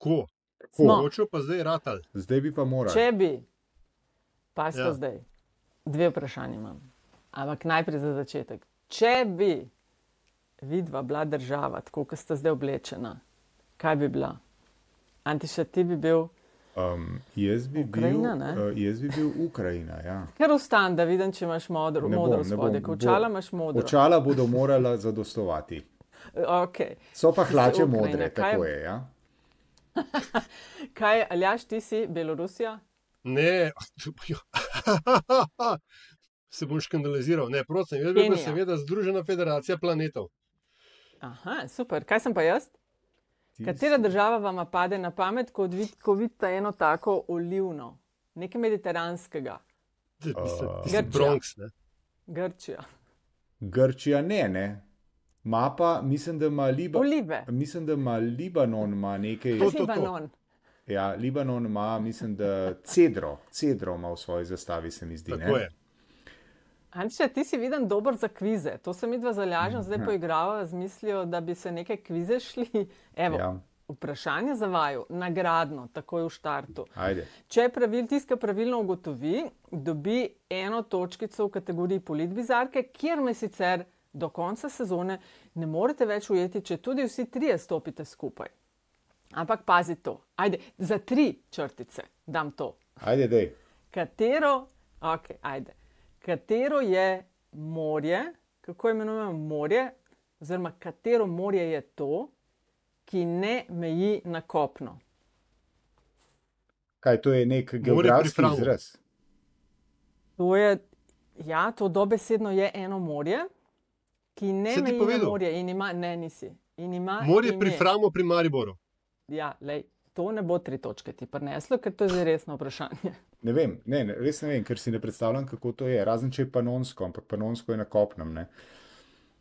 Ko? Smo. Hočo pa zdaj ratal. Zdaj bi pa moral. Če bi, pazite Ja. zdaj, 2 vprašanja imam, ampak najprej za začetek. Če bi vidva bila država, tako kot sta zdaj oblečena, kaj bi bila? Antiša, ti bi bil Jaz bi Ukrajina, ne? bil Ukrajina, ja. kar ustan, da vidim, če imaš modro spodje, ko očala imaš modro. Očala bodo morala zadostovati. Okay. So pa hlače Ukrajina, modre, kaj- tako je, ja. Kaj, Aljaš, ti si Belorusija? Ne, se bom škandaliziral. Ne, prosim, jaz bi pa Kenija. seveda Združena federacija planetov. Aha, super. Kaj sem pa jaz? Katera država vam pade na pamet, ko vidite eno tako olivno, nekaj mediteranskega? Grčija. Bronx, ne? Grčija. Grčija ne. Ma pa, mislim, da ima Olive. Mislim, da ima Libanon ima nekaj. To. Libanon. Ja, Libanon ima, mislim, da cedro ima v svoji zastavi, se mi zdi. Tako je. Antiša, ti si viden dober za kvize. To se mi dva zalažem, zdaj poigrava z mislijo, da bi se neke kvize šli. Evo, Ja. vprašanje za vaju, nagradno, takoj v štartu. Ajde. Če tiska pravilno ugotovi, dobi 1 točkico v kategoriji politbizarke, kjer me sicer do konca sezone ne morete več ujeti, če tudi vsi 3 stopite skupaj. Ampak pazi to. Ajde, za 3 črtice dam to. Ajde, dej. Katero je morje, kako imenujemo morje, oziroma katero morje je to, ki ne meji na kopno? Kaj, to je nek geografski Framu. izraz? To je, ja, to dobesedno je eno morje, ki ne Si ti meji na povedal? morje in ima, ne nisi. In ima Morje ime. pri Framu, pri Mariboru. Ja, lej, to ne bo 3 točke ti prineslo, ker to je zelo resno vprašanje. Ne vem, res ne vem, ker si ne predstavljam, kako to je. Razen če je panonsko, ampak panonsko je na kopnem. Ne?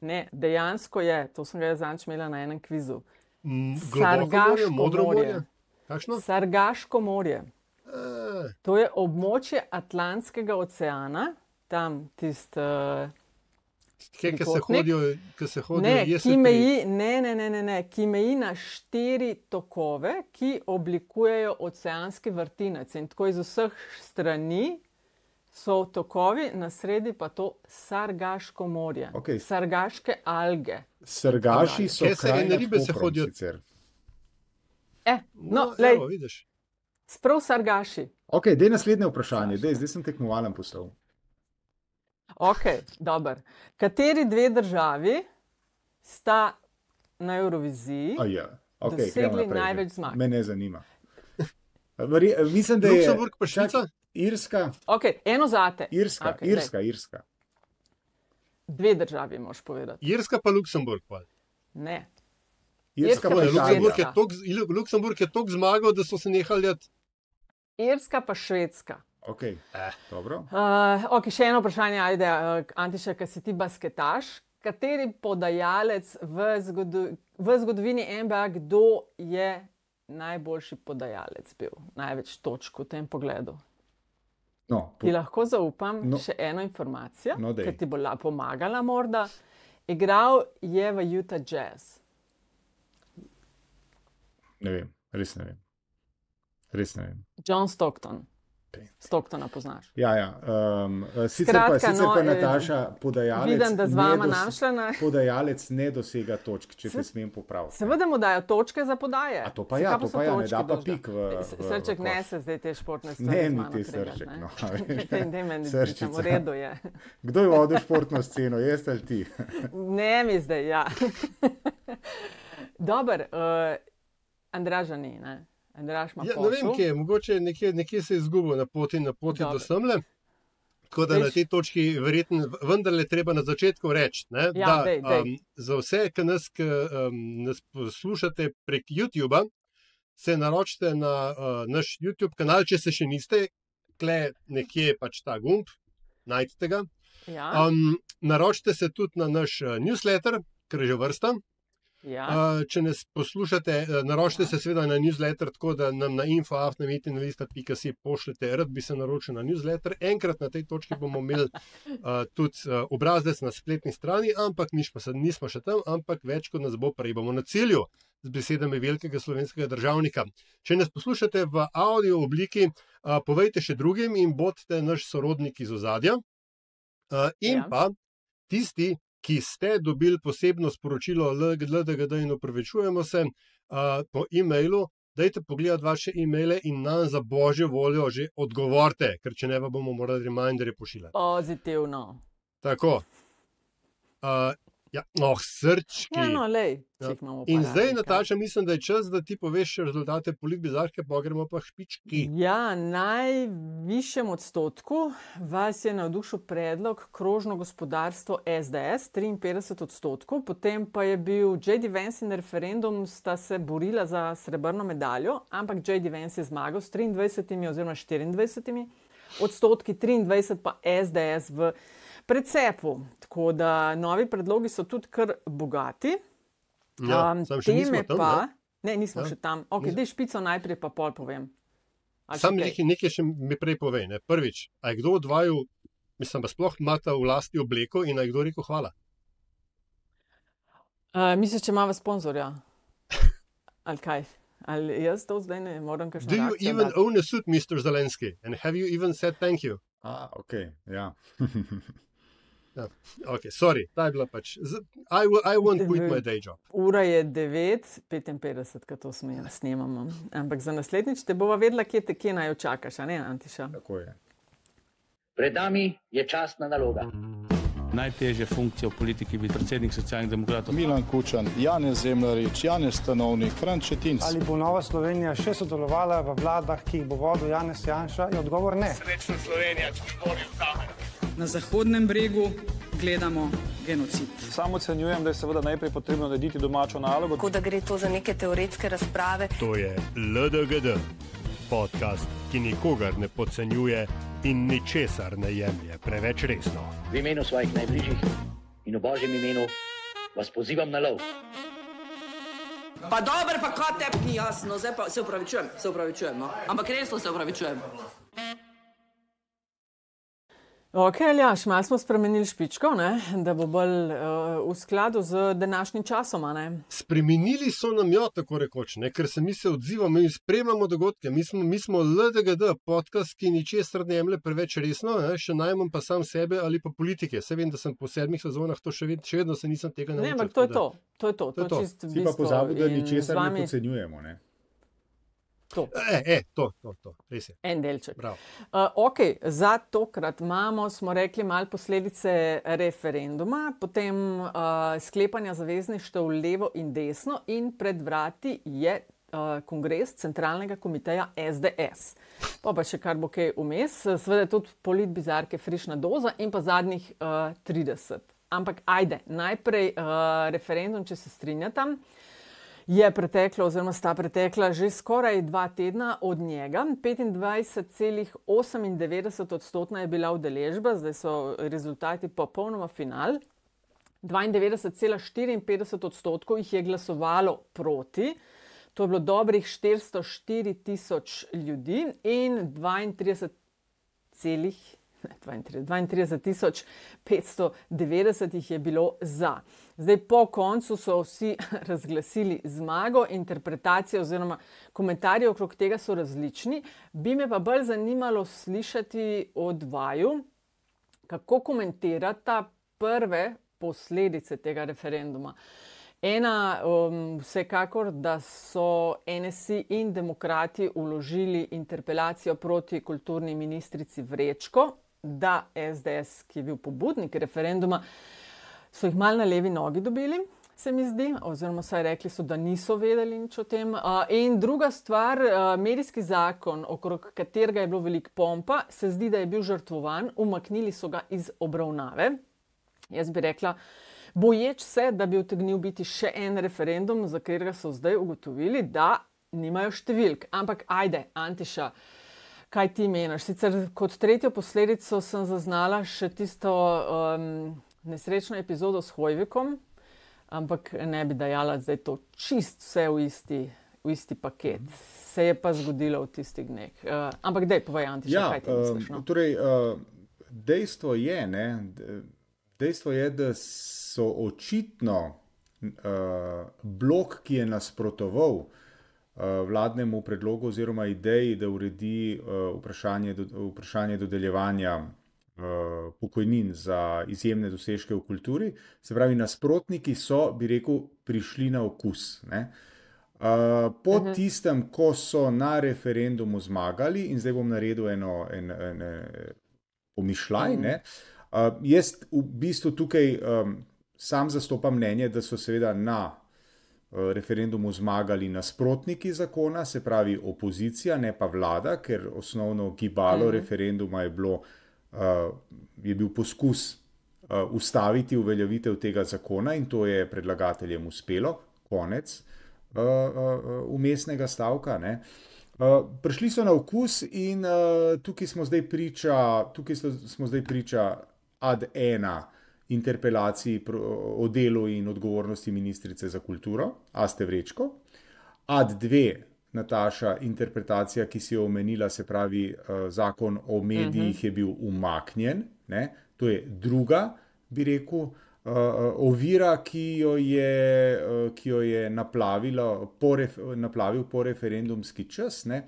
Ne, dejansko je, to sem ga zadnjič imela na enem kvizu. Globoko morje, modro morje. Kakšno? Sargaško morje. To je območje Atlantskega oceana, tam tisti. Ki se trikotnik. hodijo Ne, jesti ki pri- meji, ne, ki meji na 4 tokove, ki oblikujejo oceanski vrtinec. In tako iz vseh strani so tokovi, na sredi pa to Sargaško morje. Okej. Sargaške alge. Srgaši so Kje se kraj ene nad ribe se Koprom hodijo? sicer. No, lej, evo, vidiš. sprav Sargaši. Ok, dej naslednje vprašanje. Zdaj sem tekmovalen postal. Ok, dober. Kateri 2 državi sta na Euroviziji Ja. Okay, dosegli največ zmag? Me ne zanima. Mislim, da je Luksemburg pa Švica? Irska. Ok, eno zate. Irska, Okej, Irska. 2 državi moš povedati. Irska pa Luksemburg. Pa. Ne. Irska pa pa Luksemburg, Italija. Luksemburg je toliko zmagal, da so se nehali jeti. Irska pa Švedska. Ok, dobro. Ok, še eno vprašanje, ajde, Antiša, ker si ti basketaš. Kateri podajalec v zgodovini NBA, kdo je najboljši podajalec bil? Največ točk v tem pogledu. No, Ti lahko zaupam No. še eno informacijo, No, dej. ki ti bo pomagala morda. Igral je v Utah Jazz. ne vem, res ne vem. Res ne vem. John Stockton. Stocktona poznaš. Ja. Sicer Skratka, pa Nataša, podajalec, Vidim, da z vama našla. podajalec ne dosega točk, če te smem popraviti. Seveda mu dajo točke za podaje. A to pa ja, ne da pa pik v Srček koš. ne se zdaj te športne stvari. Ne z mi mano ti kregati, srček, ne. no, a veš. Daj meni Srčica. pričam, v redu je. Kdo je vodil športno sceno, jaz ali ti? Ne mi zdaj, ja. Dober, Andraža ni, ne? Andraž ima Ja, ne vem, posel. kje je, mogoče nekje se je izgubil na poti Dobro. do semle. Tako da na tej točki verjetno vendarle treba na začetku reči, ne, Ja, da dej. za vse, ki nas poslušate prek YouTuba, se naročite na naš YouTube kanal, če se še niste, kle nekje pač ta gumb, najdete ga. Ja, Naročite se tudi na naš newsletter, ker je že vrsta. ja. Če nas poslušate, naročite se seveda na newsletter, tako da nam na info@metinalista.si pošljete, rad bi se naročil na newsletter. Enkrat na tej točki bomo imeli tudi obrazec na spletni strani, ampak nismo še tam, ampak več kot nas bo, prej bomo na cilju. z besedami velikega slovenskega državnika. Če nas poslušate v audio obliki, povejte še drugim in bodite naš sorodnik iz ozadja. In pa tisti, ki ste dobili posebno sporočilo LDGD in opravičujemo se po e-mailu, dajte pogledati vaše e-maile in nam za božjo voljo že odgovorite, ker če ne bomo morali reminderje pošiljati. Pozitivno. Tako. Srčki. Ja, no, lej, In zdaj, Nataša, mislim, da je čas, da ti poveš še rezultate politbizarke, pa gremo pa špički. Ja, najvišjem odstotku vas je navdušil predlog krožno gospodarstvo SDS, 53%, potem pa je bil J.D. Vance in referendum, sta se borila za srebrno medaljo, ampak J.D. Vance je zmagal s 23 oziroma 24%, 23 pa SDS v precepu. Tako da novi predlogi so tudi kar bogati. Teme pa... Ne, nismo še tam. Ok, dej špico najprej, pa pol povem. Sam nekaj še mi prej povej. Ne? Prvič, a je kdo od vaju, mislim, pa sploh imata v lasti obleko in a je kdo rekel hvala? Misliš, če imava sponzorja? Ali kaj? Ali jaz to zdaj ne moram kakšno reakcijo dati? Do you even own a suit, Mr. Zelensky? And have you even said thank you? Ok, ja. Ok, sorry, ta je bila pač. I won't quit my day job. Ura je 9:55, ko to snemamo. Ampak za naslednjič te bova vedela, kje naj jo čakaš, a ne, Antiša? Tako je. Pred nami je častna naloga. Najtežje funkcije v politiki bi predsednik Socialnih demokratov. Milan Kučan, Janez Zemljarič, Janez Stanovnik, Franc Šetinc. Ali bo Nova Slovenija še sodelovala v vladah, ki jih bo vodil Janez Janša? Je odgovor ne. Srečna Slovenija, če govori v kamero. Na Zahodnem bregu gledamo genocid. Sam ocenjujem, da je seveda najprej potrebno narediti domačo nalogo. Tako da gre to za neke teoretske razprave. To je LDGD, podcast, ki nikogar ne podcenjuje in ničesar ne jemlje preveč resno. V imenu svojih najbližjih in v Božjem imenu vas pozivam na lov. Pa dobro, pa kaj tebi ni jasno, zdaj pa se upravičujem, no? Ampak resno se upravičujem. Ok, Aljaž, malo smo spremenili špičko, ne? Da bo bolj v skladu z današnjim časom. Ne? Spremenili so nam jo, tako rekoč, ne? Ker se mi se odzivamo in spremljamo dogodke. Mi smo LDGD, podcast, ki ničesar ne jemlje preveč resno, ne? Še najmanj pa sam sebe ali pa politike. Se vem, da sem po 7 sezonah to še vedno se nisem tega naučil. Ne, ampak to je to. To je to. Si pa pozabil, da ničesar ne podcenjujemo, ne? To. Res je. En delček. Ok, za tokrat smo rekli malo posledice referenduma, potem sklepanja zavezništev levo in desno in pred vrati je kongres Centralnega komiteja SDS. Pa še kar bo kaj vmes, seveda tudi politbizarke frišna doza in pa zadnjih 30. Ampak ajde, najprej referendum, če se strinjata. Je preteklo, oziroma sta pretekla že skoraj 2 tedna od njega. 25,98% je bila udeležba, zdaj so rezultati popolnoma final. 92,54% jih je glasovalo proti, to je bilo dobrih 404.000 ljudi in 32.590 jih je bilo za. Zdaj, po koncu so vsi razglasili zmago, interpretacije oziroma komentarji okrog tega so različni. Bi me pa bolj zanimalo slišati od vaju, kako komentirata prve posledice tega referenduma. Ena, vsekakor, da so NSI in demokrati vložili interpelacijo proti kulturni ministrici Vrečko, da SDS, ki je bil pobudnik referenduma, so jih malo na levi nogi dobili, se mi zdi, oziroma saj rekli so, da niso vedeli nič o tem. In druga stvar, medijski zakon, okrog katerega je bilo veliko pompa, se zdi, da je bil žrtvovan, umaknili so ga iz obravnave. Jaz bi rekla, boječ se, da bi utegnil biti še en referendum, za katerega so zdaj ugotovili, da nimajo številk. Ampak ajde, Antiša, kaj ti meniš? Sicer kot tretjo posledico sem zaznala še tisto nesrečno epizodo s Hojvikom, ampak ne bi dajala zdaj to čist vse v isti paket. Se je pa zgodilo v tistih dneh. Ampak dej, povej, Antiša, kaj ti misliš? No? Torej, dejstvo je, da so očitno blok, ki je nasprotoval vladnemu predlogu oziroma ideji, da uredi vprašanje dodeljevanja pokojnin za izjemne dosežke v kulturi, se pravi, nasprotniki so, bi rekel, prišli na okus. Ne? Po tistem, ko so na referendumu zmagali, in zdaj bom naredil en pomišljaj, ne? Jaz v bistvu tukaj sam zastopam mnenje, da so seveda na referendumu zmagali nasprotniki zakona, se pravi opozicija, ne pa vlada, ker osnovno gibalo referenduma je bil poskus ustaviti uveljavitev tega zakona in to je predlagateljem uspelo, konec vmesnega stavka. Ne. Prišli so na okus in tukaj smo zdaj priča ad ena interpelaciji o delu in odgovornosti ministrice za kulturo, Aste Vrečko, ad dve Nataša interpretacija, ki si jo omenila, se pravi zakon o medijih je bil umaknjen, ne? To je druga, bi rekel, ovira, ki jo je naplavil po referendumski čas. Ne?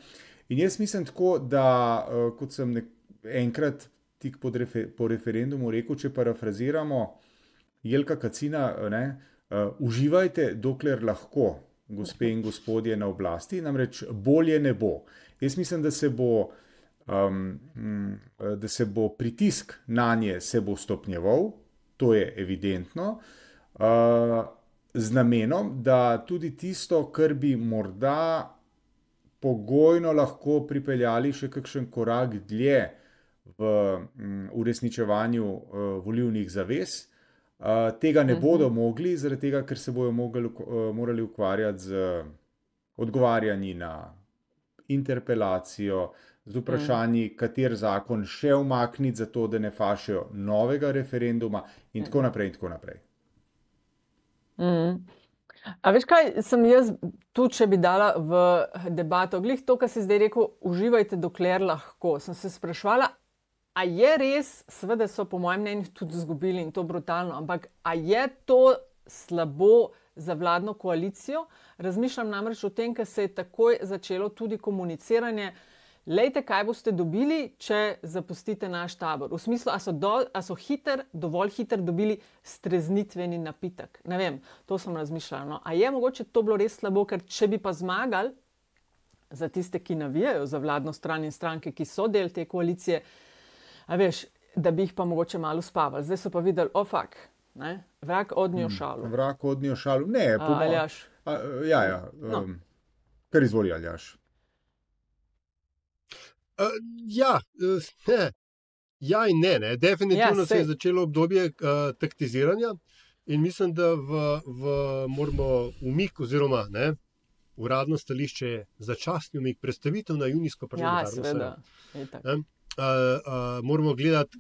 In jaz mislim tako, da kot sem enkrat tik po referendumu rekel, če parafraziramo Jelka Kacina, ne? Uživajte, dokler lahko, gospe in gospodje na oblasti, namreč bolje ne bo. Jaz mislim, da se bo pritisk nanje se bo stopnjeval, to je evidentno, z namenom, da tudi tisto, kar bi morda pogojno lahko pripeljali še kakšen korak dlje v uresničevanju volilnih zavez, tega ne bodo mogli, zaradi tega, ker se bojo morali ukvarjati z odgovarjanji na interpelacijo, z vprašanji, kater zakon še umakniti, zato da ne fašejo novega referenduma in tako naprej in tako naprej. A veš kaj, sem jaz tu, če bi dala v debato, glih to, kar si zdaj rekel, uživajte dokler lahko, sem se spraševala, a je res, seveda so po mojem mnenju tudi izgubili in to brutalno, ampak a je to slabo za vladno koalicijo? Razmišljam namreč o tem, ker se je takoj začelo tudi komuniciranje. Lejte, kaj boste dobili, če zapustite naš tabor. V smislu, a so dovolj hiter dobili streznitveni napitek. Ne vem, to sem razmišljala. No. A je mogoče to bilo res slabo, ker če bi pa zmagali za tiste, ki navijajo za vladno stran in stranke, ki so del te koalicije, a veš, da bi jih pa mogoče malo spavali. Zdaj so pa videli, fuck, ne? Vrak odnjo šalu. Vrak odnjo šalu, ne. Aljaž. No. Kar izvoli, Aljaž. Ja in ne. Definitivno se je začelo obdobje taktiziranja in mislim, da moramo umik oziroma uradno stališče je začasni umik, predstavitev na junijsko parlamentarno sejo. Moramo gledati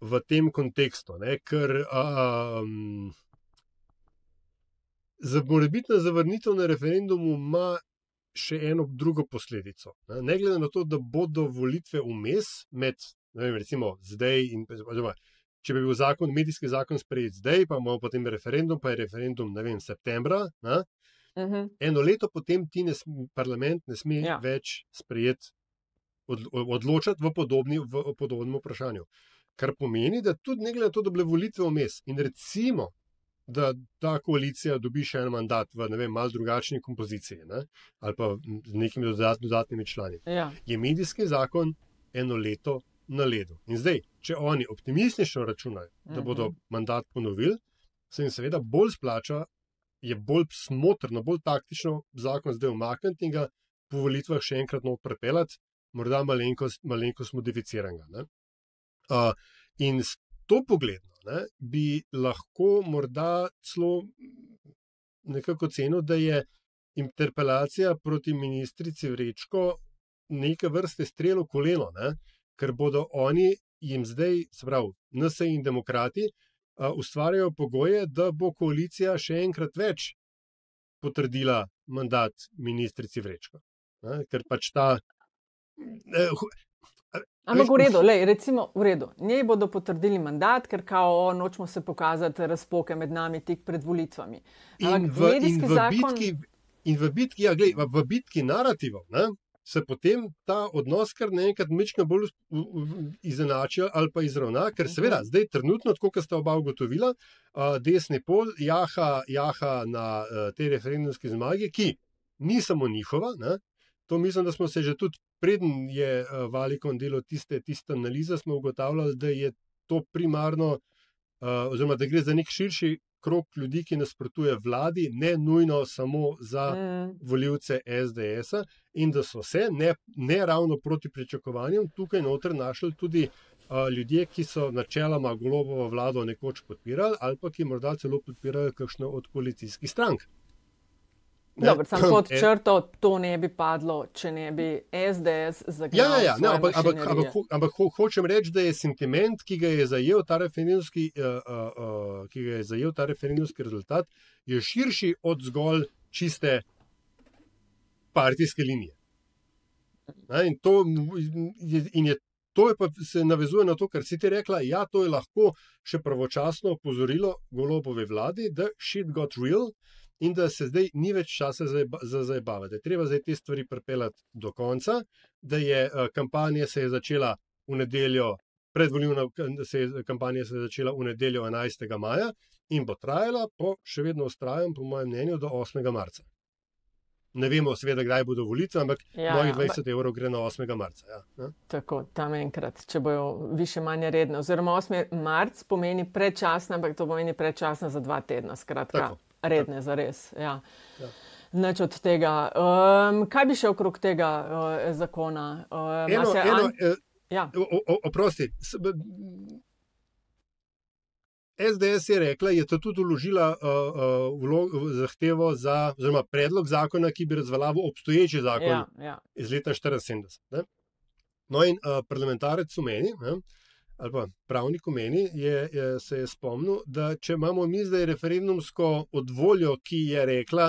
v tem kontekstu, ne? Ker morebitna zavrnitev na referendumu ima še eno drugo posledico. Ne glede na to, da bodo volitve vmes med, recimo zdaj in če bi bil medijski zakon sprejet zdaj, pa imamo potem referendum, pa je referendum, septembra, eno leto potem parlament ne sme več sprejeti odločati v podobnem vprašanju. Kar pomeni, da tudi ne glede na to, da bile volitve vmes in recimo, da ta koalicija dobi še en mandat v, malo drugačni kompoziciji, ali pa z nekimi dodatnimi člani, je medijski zakon eno leto na ledu. In zdaj, če oni optimistično računajo, da bodo mandat ponovili, se jim seveda bolj splača, je bolj smotrno, bolj taktično zakon zdaj umakniti in ga po volitvah še enkrat pripeljati, morda malenkost modificiranega. In s to pogledno bi lahko morda celo nekako ocenil, da je interpelacija proti ministrici Vrečko neke vrste strel v koleno, ker bodo jim zdaj, se pravi, NSI in demokrati, ustvarjajo pogoje, da bo koalicija še enkrat več potrdila mandat ministrici Vrečko. Ker pač Ampak v redu, recimo v redu. Njej bodo potrdili mandat, ker kao nočemo se pokazati razpoke med nami tik pred volitvami. V bitki narativov, ne, se potem ta odnos kar naenkrat majčkeno bolj izenači ali pa izravna, ker seveda zdaj trenutno, tako kot sta oba ugotovila, desni pol jaha na te referendumske zmage, ki ni samo njihova, ne. To mislim, da smo se že tudi preden je Valikon delal tiste analize, smo ugotavljali, da je to primarno, oziroma da gre za nek širši krog ljudi, ki nasprotuje vladi, ne nujno samo za volivce SDS-a in da so se ne ravno proti pričakovanjem tukaj noter našli tudi ljudje, ki so načeloma Golobovo vlado nekoč podpirali ali pa ki morda celo podpirajo kakšno od koalicijskih strank. Dobro, samo pod črto to ne bi padlo, če ne bi SDS zagnal ampak hočem reči, da je sentiment, ki ga je zajel ta referendumski rezultat, je širši od zgolj čiste partijske linije. In to je pa se navezuje na to, kar si ti rekla, ja, to je lahko še pravočasno opozorilo Golobove vladi, da shit got real, in da se zdaj ni več časa za zabavati. Treba zdaj te stvari pripeljati do konca, da je kampanja se je začela v nedeljo, predvolilna kampanja se je začela v nedeljo 11. maja in bo trajala, še vedno vztrajam, po mojem mnenju, do 8. marca. Ne vemo seveda, kdaj bodo volitve, ampak mojih 20 evrov gre na 8. marca. Ja. Tako, tam enkrat, če bojo više manje redne. Oziroma 8. marc pomeni predčasna, ampak to pomeni predčasna za 2 tedna, skratka. Tako. Redne, zares. Ja. Nič od tega. Kaj bi še okrog tega zakona? Oprosti. SDS je rekla, je to tudi vložila zahtevo oziroma predlog zakona, ki bi razveljavil obstoječi zakon iz leta 1974. No in parlamentarec v meni, ali pa pravnik v meni, se je spomnil, da če imamo mi zdaj referendumsko odvoljo, ki je rekla,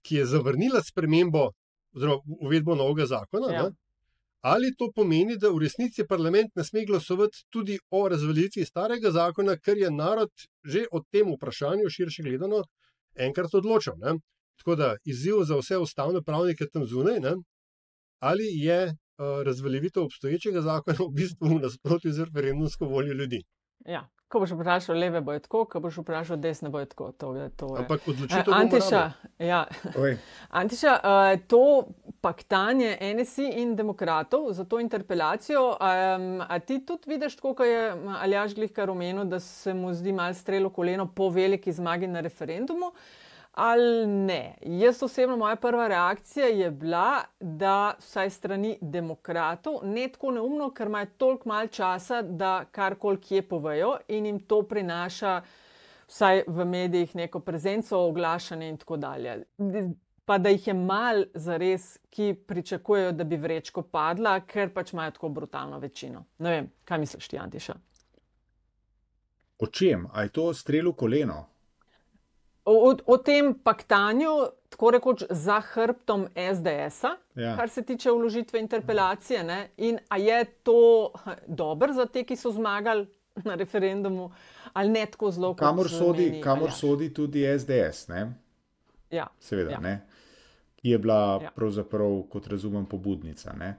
ki je zavrnila spremembo oziroma uvedbo novega zakona, ali to pomeni, da v resnici parlament ne sme glasovati tudi o razveljavitvi starega zakona, ker je narod že o tem vprašanju širše gledano enkrat odločil. Ne? Tako da izziv za vse ustavne pravnike tam zunaj, ne? Ali je razveljavitev obstoječega zakona v bistvu v nasprotju z referendumsko voljo ljudi. Ja, ko boš vprašal leve, bo je tako, ko boš vprašal desne, bo je tako. Ampak odločitev bomo rabili. Antiša, to paktanje NSI in demokratov za to interpelacijo, a ti tudi vidiš, tako kot je Aljaž glihkar omenil, da se mu zdi malo strelo koleno po veliki zmagi na referendumu, ali ne? Jaz osebno, moja prva reakcija je bila, da vsaj strani demokratov ne tako neumno, ker imajo toliko malo časa, da karkoli kje povejo in jim to prinaša vsaj v medijih neko prezenco, oglašanje in tako dalje. Pa da jih je malo zares, ki pričakujejo, da bi vrečko padla, ker pač imajo tako brutalno večino. Ne vem, kaj misliš ti, Antiša? O čem? A je to strel v koleno? O tem paktanju, tako rekoč za hrbtom SDS-a, kar se tiče vložitve interpelacije, ne? In a je to dobro za te, ki so zmagali na referendumu, ali ne tako zelo, kot se meni? Kamor sodi tudi SDS, ne? Ja. Seveda, ne? Ki je bila pravzaprav, kot razumem, pobudnica, ne?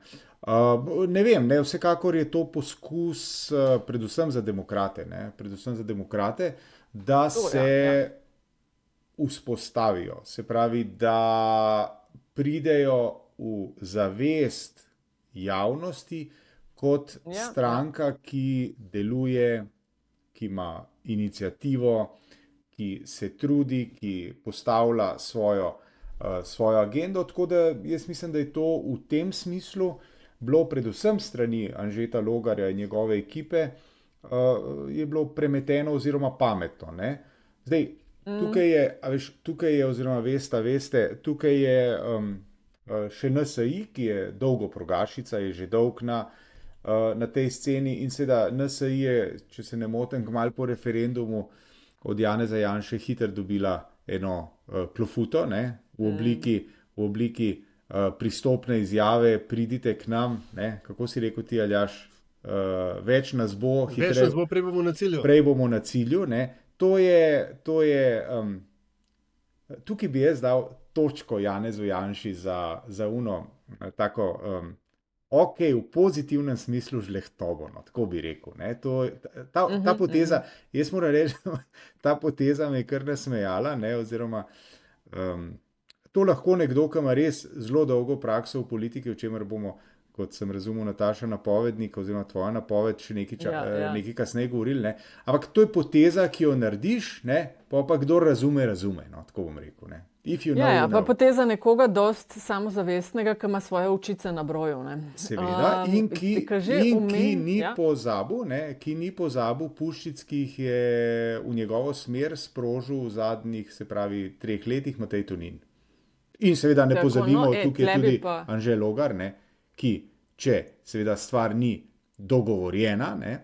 Ne vem, ne? Vsekakor je to poskus predvsem za demokrate, ne? Predvsem za demokrate, da se vzpostavijo, se pravi, da pridejo v zavest javnosti kot stranka, ki deluje, ki ima iniciativo, ki se trudi, ki postavlja svojo agendo, tako da jaz mislim, da je to v tem smislu bilo predvsem strani Anžeta Logarja in njegove ekipe, je bilo premeteno oziroma pametno, ne? Zdaj, tukaj je, oziroma veste, tukaj je še NSI, ki je dolgo progašica, je že dolg na tej sceni in seveda NSI je, če se ne motim, kmalu po referendumu od Janeza Janše hitro dobila eno klofuto, ne, v obliki pristopne izjave, pridite k nam, ne? Kako si rekel ti, Aljaž, več nas bo, hitreje. Več nas bo, prej bomo na cilju. Prej bomo na cilju, ne? To je tukaj bi jaz dal točko Janezu Janši za uno, tako, ok, v pozitivnem smislu žlehtobo, no, tako bi rekel, ne? Ta poteza, jaz moram reči, ta poteza me je kar nasmejala, ne? Oziroma, to lahko nekdo, ki ima res zelo dolgo prakso v politiki, o čemer bomo, kot sem razumel, Nataša, napovednik oziroma tvoja napoved še nekaj kasneje govorili, ne? Ampak to je poteza, ki jo narediš, ne? Pa kdo razume, no, tako bom rekel, ne? If you know, you know. Pa poteza nekoga dost samozavestnega, ki ima svoje očice na broju, ne? Seveda, in ki ni pozabil puščic, ki jih je v njegovo smer sprožil v zadnjih, se pravi, 3 letih Matej Tonin. In seveda ne pozabimo, tukaj je tudi Anže Logar, ne? Ki, če seveda stvar ni dogovorjena, ne?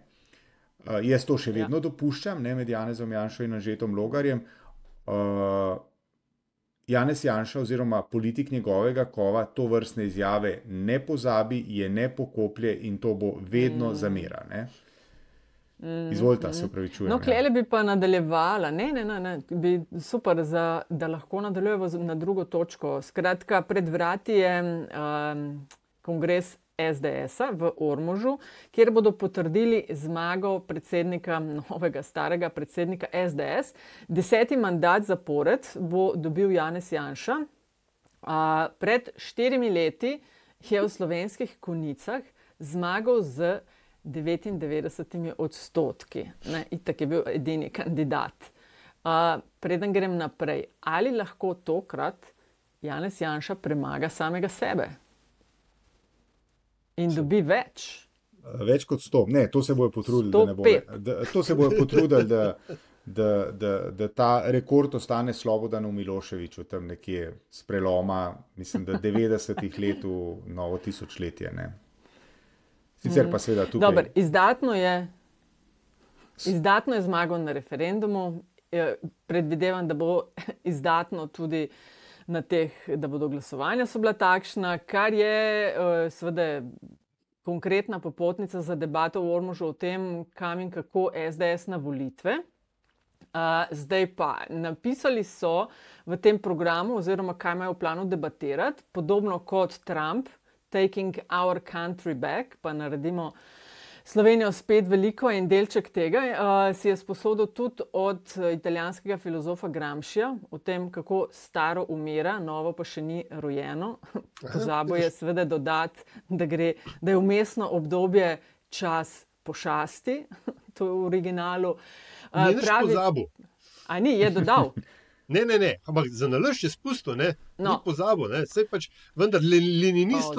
Jaz to še vedno dopuščam, ne, med Janezom Janšo in Anžetom Logarjem, Janez Janša oziroma politik njegovega kova to vrstne izjave ne pozabi, je ne pokoplje in to bo vedno zamera, ne. Izvolite, se opravičujem. No, klele bi pa nadaljevala, ne, bi super, da lahko nadaljujemo na drugo točko. Skratka, pred vrati je kongres SDS-a v Ormožu, kjer bodo potrdili zmago predsednika, novega starega predsednika SDS. 10. mandat zapored bo dobil Janez Janša. Pred 4 leti je v Slovenskih Konjicah zmagal z 99%. Ne, itak je bil edini kandidat. Preden grem naprej, ali lahko tokrat Janez Janša premaga samega sebe? In dobi več. Več kot 100. Ne, to se bojo potrudili, da ne bo. To se bojo potrudili, da ta rekord ostane Slobodanu Miloševiću tam nekje s preloma, mislim, da 90-ih let v novo tisočletje, ne. Sicer pa seveda tukaj... Dobar, izdatno je zmagal na referendumu. Predvidevam, da bo izdatno tudi na teh, da bodo glasovanja so bila takšna, kar je seveda konkretna popotnica za debato v Ormožu o tem, kam in kako SDS na volitve. Zdaj pa, napisali so v tem programu, oziroma kaj imajo v planu debatirati, podobno kot Trump, taking our country back, pa naredimo Slovenijo spet veliko in delček tega si je sposodil tudi od italijanskega filozofa Gramscija o tem, kako staro umira, novo pa še ni rojeno. Pozabil je seveda dodati, da je vmesno obdobje čas pošasti, to je v originalu. Ni nič pozabil. A ni, je dodal. Ne, ampak za nalašč je spustil, ne, ni pozabil, ne, saj pač, vendar leninist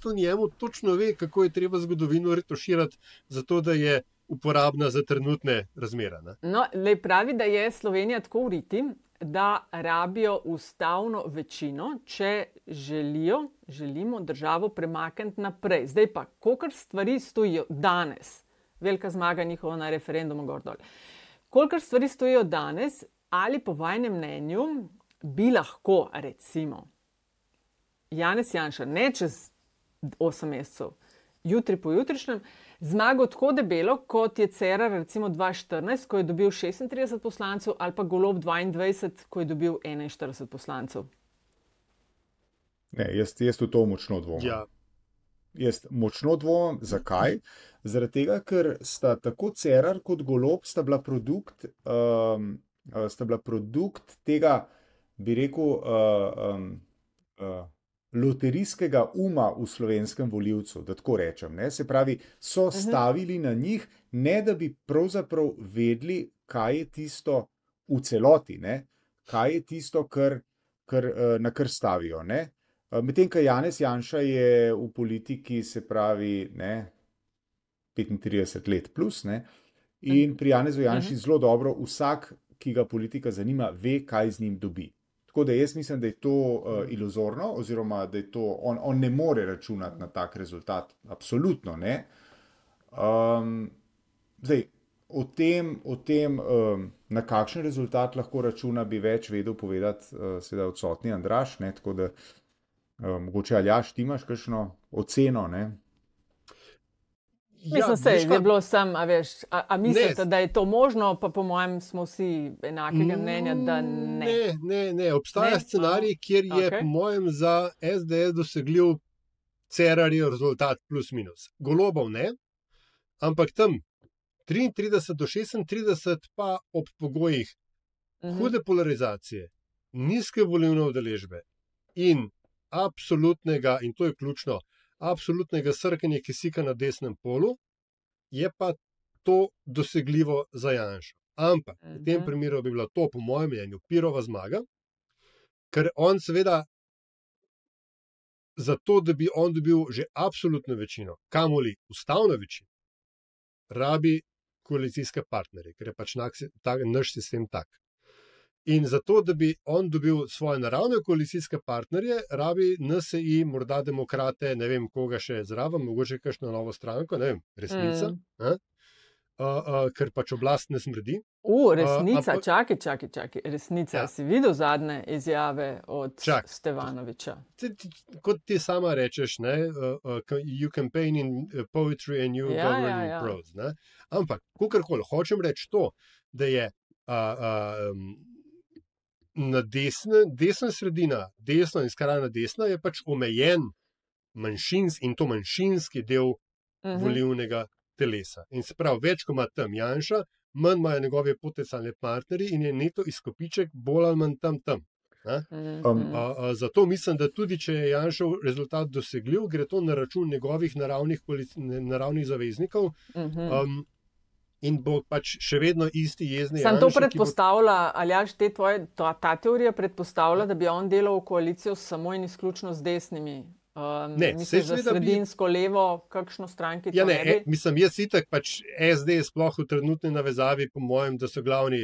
v njemu točno ve, kako je treba zgodovino retuširati, zato da je uporabna za trenutne razmere, ne. No, pravi, da je Slovenija tako v riti, da rabijo ustavno večino, če želimo državo premakniti naprej. Zdaj pa, kolikor stvari stojijo danes, velika zmaga njihova na referendumu gor dol, kolikor stvari stojijo danes, ali po vajnem mnenju bi lahko, recimo, Janez Janša, ne čez 8 mesecev, jutri po jutrišnjem, zmagal tako debelo, kot je Cerar recimo 2014, ko je dobil 36 poslancev, ali pa Golob 22, ko je dobil 41 poslancev. Ne, jaz v to močno dvomim. Ja. Jaz močno dvomim. Zakaj? Zaradi tega, ker sta tako Cerar kot Golob sta bila produkt tega, bi rekel, loterijskega uma v slovenskem volivcu, da tako rečem, ne? Se pravi, so stavili na njih, ne da bi pravzaprav vedeli, kaj je tisto v celoti, ne? Kaj je tisto, na kar stavijo, ne? Medtem, ko Janez Janša je v politiki, se pravi, ne, 35 let plus, ne? In pri Janezu Janši zelo dobro vsak, ki ga politika zanima, ve, kaj z njim dobi. Tako da jaz mislim, da je to iluzorno, oziroma da je to, on ne more računati na tak rezultat. Absolutno ne. Zdaj, o tem, na kakšen rezultat lahko računa, bi več vedel povedati seveda odsotni Andraž, ne, tako da mogoče Aljaž, ti imaš kakšno oceno, ne? Mislim, je bilo sam, a mislite, da je to možno, pa po mojem smo vsi enakega mnenja, da ne. Ne. Obstaja scenarij, kjer je po mojem za SDS dosegljiv Cerarjev rezultat plus minus. Golobov ne, ampak tam 33 do 36 pa ob pogojih hude polarizacije, nizke volilne udeležbe in absolutnega, in to je ključno, absolutnega srkanja kisika na desnem polu, je pa to dosegljivo za Janšo. Ampak v tem primeru bi bila to, po mojem mnenju, Pirova zmaga, ker on seveda zato, da bi on dobil že absolutno večino, kamoli ustavno večino, rabi koalicijske partnerje, ker je pač naš sistem tak. In zato, da bi on dobil svoje naravne koalicijske partnerje, rabi NSI, morda demokrate, ne vem koga še zraven, mogoče kakšno novo stranko, ne vem, Resnica, ker pač oblast ne smrdi. Resnica, čakaj, Resnica, si videl zadnje izjave od Stevanoviča? Kot ti sama rečeš, ne, you campaign in poetry and you govern in prose. Ne? Ampak, kakorkoli, hočem reči to, da je na desna sredina, desna in skrajna desna je pač omejen manjšinski del volilnega telesa. In se pravi, več ko ima tam Janša, manj imajo njegovi potencialni partnerji in je neto izkupiček bolj ali manj tam. Zato mislim, da tudi če je Janšov rezultat dosegljiv, gre to na račun njegovih naravnih zaveznikov, in bo pač še vedno isti jezni Janša. Sam to predpostavlja, Aljaž, ta teorija predpostavlja, da bi on delal v koalicijo samo in izključno z desnimi. Misliš, da sredinsko levo, kakšno stranki to ne bi? Mislim, jaz itak pač SD sploh v trenutni navezavi, po mojem, da so glavni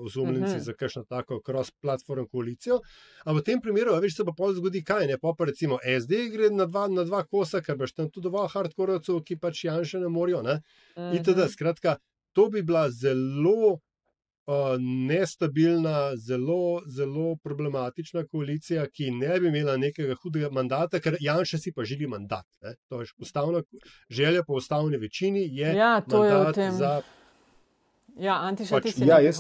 osumljenci za kakšno tako cross-platform koalicijo. A v tem primeru, veš, se pa pol zgodi kaj, ne? Pa recimo SD gre na dva kosa, ker boš tam tudi dovolj hardkorovcev, ki pač Janše ne morajo, ne? Itd. Skratka, to bi bila zelo nestabilna, zelo problematična koalicija, ki ne bi imela nekega hudega mandata, ker Janša si pa želi mandat. Ne? To je želja po ustavni večini je mandat za... Antiša, ti si jaz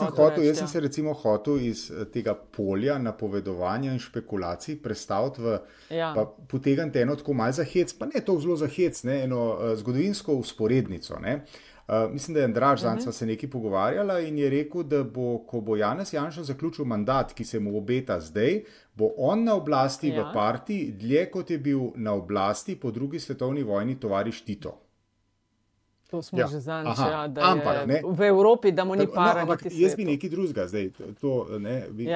sem se recimo hotel iz tega polja napovedovanja in špekulacij prestaviti pa potegniti eno tako malo za hec, pa ne toliko zelo za hec, ne, eno zgodovinsko usporednico, ne. Mislim, da je Andraž, zanj sva se nekaj pogovarjala in je rekel, da ko bo Janez Janša zaključil mandat, ki se mu obeta zdaj, bo on na oblasti v partiji dlje, kot je bil na oblasti po drugi svetovni vojni tovariš Tito. To smo že zanj, da je v Evropi, da mu ni para niti svetu. Jaz bi nekaj drugega zdaj, to ne, bi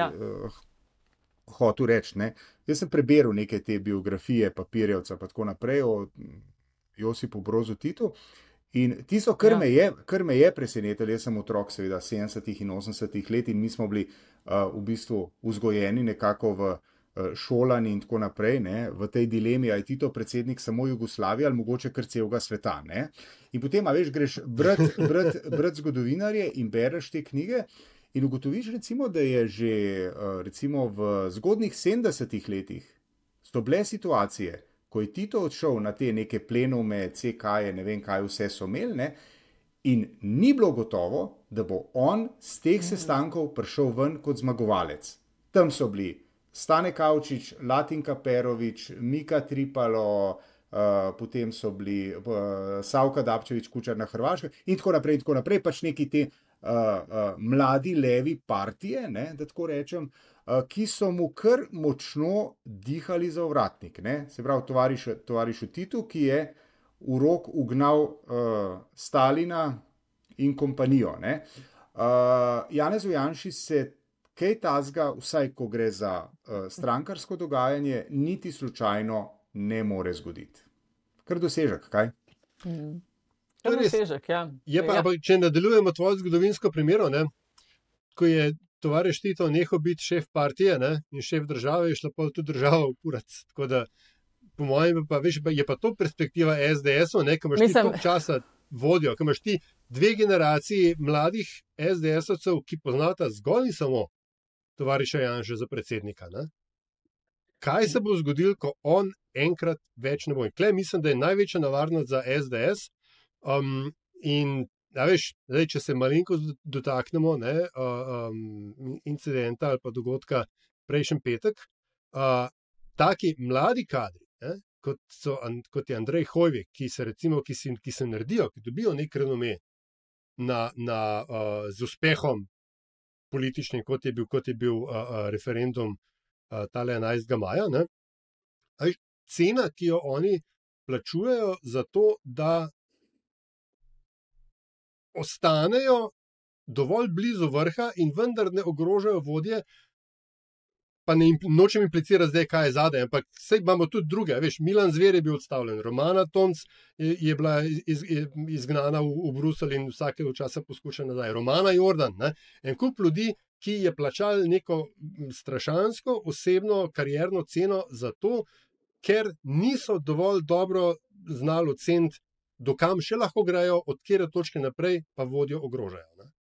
hotel reči, ne. Jaz sem preberal neke te biografije Papirjevca pa tako naprej o Josipu Brozu Titu. In tisto, kar me je presenetilo, jaz sem otrok seveda 70. in 80. let in mi smo bili v bistvu vzgojeni nekako v šolani in tako naprej, ne, v tej dilemi, ali je Tito predsednik samo Jugoslavije ali mogoče kar celega sveta. Ne. In potem, veš, greš brat zgodovinarje in bereš te knjige in ugotoviš recimo, da je že recimo v zgodnih 70. letih so bile situacije, ko je Tito odšel na te neke plenume, CK-je, ne vem kaj vse so imeli, ne, in ni bilo gotovo, da bo on z teh sestankov prišel ven kot zmagovalec. Tam so bili Stane Kavčič, Latinka Perovič, Mika Tripalo, potem so bili Savka Dabčević, Kučar na Hrvaškem in tako naprej, pač neki te mladi levi partije, ne, da tako rečem, ki so mu kar močno dihali za ovratnik. Ne? Se pravi, tovarišu Titu, ki je v rok ugnal Stalina in kompanijo. Ne? Janezu Janši se kaj tazga, vsaj ko gre za strankarsko dogajanje, niti slučajno ne more zgoditi. Kar dosežek, kaj? Dosežek, Če nadaljujemo tvojo zgodovinsko primero, ne? Ko je tovariš Tito nehal biti šef partije, ne, in šef države, je šla pa tudi država v kurac. Tako da, po mojem, pa, veš, je pa to perspektiva SDS-ov, ne, ko imaš ti toliko časa vodijo, ki imaš ti 2 generaciji mladih SDS-ovcev, ki poznata zgolj in samo tovariša Janše za predsednika. Ne? Kaj se bo zgodilo, ko on enkrat več ne bo? In tukaj mislim, da je največja nevarnost za SDS. In ja, veš, zdaj, če se malenkost dotaknemo incidenta ali pa dogodka prejšnji petek, taki mladi kadri, kot je Andrej Hojvik, ki se naredijo, ki dobijo nek renome z uspehom političnim, kot je bil referendum tale 11. maja. Ne? Cena, ki jo oni plačujejo za to, da ostanejo dovolj blizu vrha in vendar ne ogrožajo vodje, pa nočem implicirati zdaj, kaj je zadaj, ampak sej imamo tudi druge. Veš, Milan Zver je bil odstavljen, Romana Tomc je bila izgnana v Bruselj in vsakega časa poskuša nazaj. Romana Jordan, ne? En kup ljudi, ki je plačal neko strašansko osebno karierno ceno za to, ker niso dovolj dobro znali oceniti, dokam še lahko grejo, od kjer točke naprej pa vodjo ogrožajo. Ne?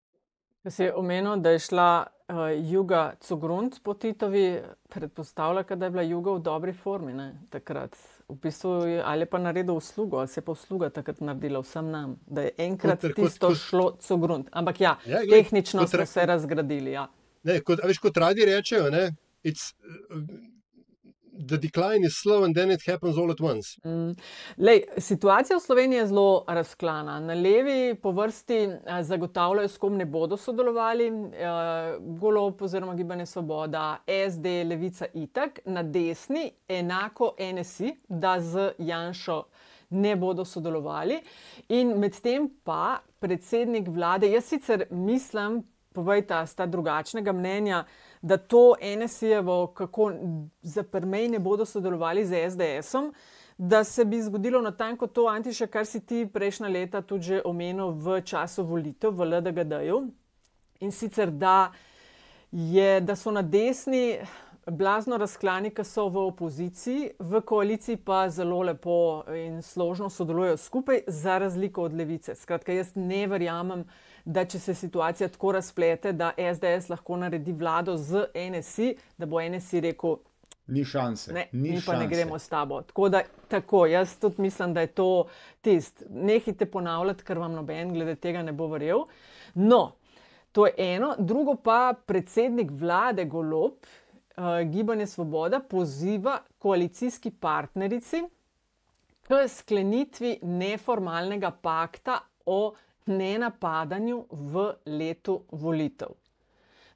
Si omenil, da je šla Juga Cogrund po Titovi, predpostavlja, da je bila Juga v dobri formi, ne, takrat. V bistvu, ali je pa naredil uslugo, ali se je pa usluga takrat naredila vsem nam, da je enkrat šlo Cogrund. Ampak ja, tehnično smo se razgradili, ja. Ne, kot radi rečejo, ne, the decline is slow and then it happens all at once. Situacija v Sloveniji je zelo razklana. Na levi po vrsti zagotavljajo, s kom ne bodo sodelovali, Golob oziroma Gibanje Svoboda, SD, Levica itak, na desni enako NSI, da z Janšo ne bodo sodelovali. In medtem pa predsednik vlade, jaz sicer mislim, povejta, sta drugačnega mnenja, da to NSI-jevo, kako zaprmej ne bodo sodelovali z SDS-om, da se bi zgodilo natanko to, Antiša, kar si ti prejšnja leta tudi že omenil v času volitev v LDGD-ju. In sicer, da so na desni blazno razklani, ki so v opoziciji, v koaliciji pa zelo lepo in složno sodelujejo skupaj, za razliko od Levice. Skratka, jaz ne verjamem, da če se situacija tako razplete, da SDS lahko naredi vlado z NSI, da bo NSI rekel, ni šanse. Mi pa ne gremo s tabo. Tako, jaz tudi mislim, da je to tist. Nehajte ponavljati, ker vam noben glede tega ne bo verjel. No, to je eno. Drugo pa predsednik vlade Golob, Gibanje Svoboda, poziva koalicijski partnerici k sklenitvi neformalnega pakta o nenapadanju v letu volitev.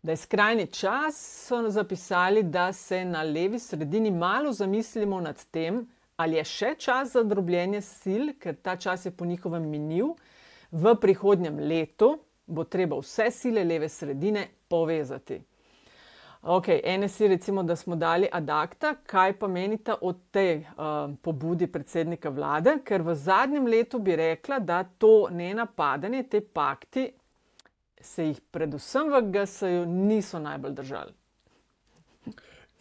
Da je skrajni čas, so zapisali, da se na levi sredini malo zamislimo nad tem, ali je še čas za drobljenje sil, ker ta čas je po njihovem minil. V prihodnjem letu bo treba vse sile leve sredine povezati. Ok, NSI recimo, da smo dali ad acta, kaj pa menite o tej pobudi predsednika vlade, ker v zadnjem letu bi rekla, da to nenapadanje, te pakti, se jih predvsem v GS-ju niso najbolj držali.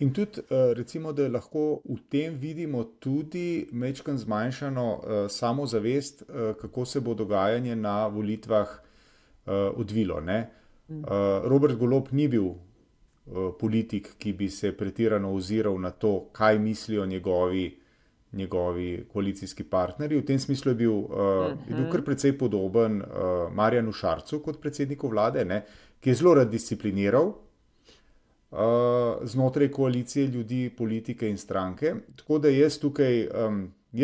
In tudi recimo, da lahko v tem vidimo tudi majčkeno zmanjšano samozavest, kako se bo dogajanje na volitvah odvilo. Ne? Robert Golob ni bil politik, ki bi se pretirano oziral na to, kaj mislijo njegovi koalicijski partnerji. V tem smislu je bil kar precej podoben Marjanu Šarcu kot predsedniku vlade, ne, ki je zelo rad discipliniral znotraj koalicije ljudi, politike in stranke. Tako da jaz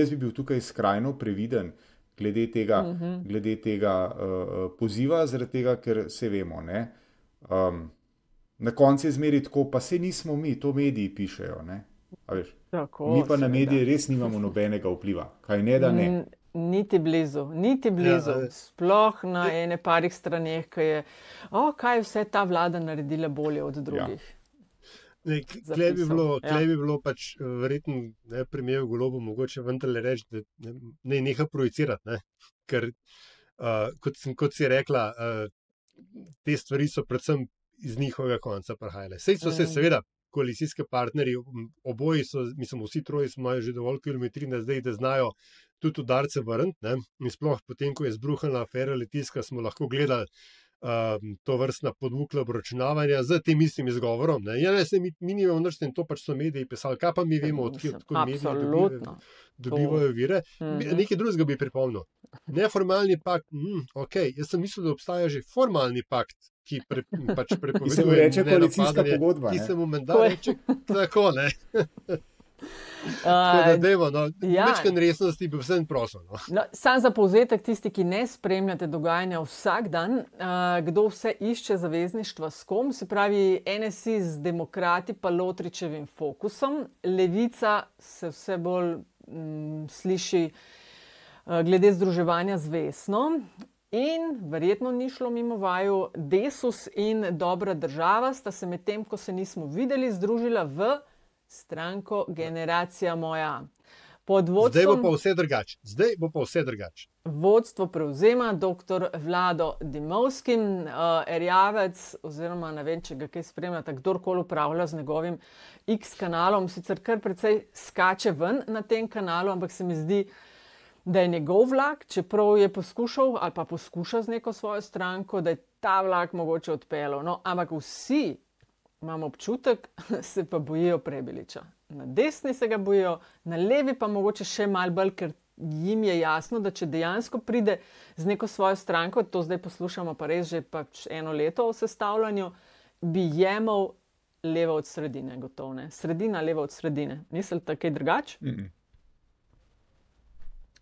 bi bil tukaj skrajno previden glede tega poziva, zaradi tega, ker se vemo, ne. Na koncu je zmeri tako, pa se nismo mi, to mediji pišejo. Ne? A veš, mi pa na medije res nimamo nobenega vpliva. Kaj ne, da ne? Niti blizu. Ja, sploh na ene parih straneh, ki je, kaj vse ta vlada naredila bolje od drugih. Ja. Tlej bi bilo pač verjetno premijeru Golobu mogoče vendarle reči, da ne neha projicirati, ne? Ker kot si rekla, te stvari so predvsem iz njihovega konca prihajale. Sej so se seveda koalicijske partnerji, oboji so, mislim, vsi troji imajo že dovolj kilometrina zdaj, da znajo tudi udarce vrniti. In sploh potem, ko je zbruhnila afera Litijska, smo lahko gledali to vrstna podmukla obračunavanja z tem istim izgovorom. Ja, ne, mi nimamo nič, in to pač so mediji pisali, kaj pa mi vemo, odkud mediji dobivajo vire. Nekaj drugega bi pripomnil. Neformalni pakt, jaz sem mislil, da obstaja že formalni pakt, ki pač prepoveduje nenapadanje, pogodba, ki se mu menda reče tako, ne. Tako da dejmo, večkrat resnosti bi vsem prosil. Sam za povzetek, tisti, ki ne spremljate dogajanja vsak dan, kdo vse išče zavezništva s kom, se pravi NSI z demokrati pa Lotričevim fokusom, Levica se vse bolj sliši glede združevanja z Vesno in verjetno ni šlo mimo vaju, Desus in Dobra država sta se medtem, ko se nismo videli, združila v stranko Generacija moja. Zdaj bo pa vse drugače. Vodstvo prevzema dr. Vlado Dimovski, Erjavec, oziroma ne vem, če ga kaj spremljate, kdorkoli upravlja z njegovim X kanalom, sicer kar precej skače ven na tem kanalu, ampak se mi zdi, da je njegov vlak, čeprav je poskušal ali pa poskuša z neko svojo stranko, da je ta vlak mogoče odpeljal. No, ampak vsi, imam občutek, se pa bojijo Prebiliča. Na desni se ga bojijo, na levi pa mogoče še malo bolj, ker jim je jasno, da če dejansko pride z neko svojo stranko, to zdaj poslušamo pa res že pač 1 leto o sestavljanju, bi jemal levo od sredine, gotovo ne. Sredina levo od sredine. Mislite kaj drugače?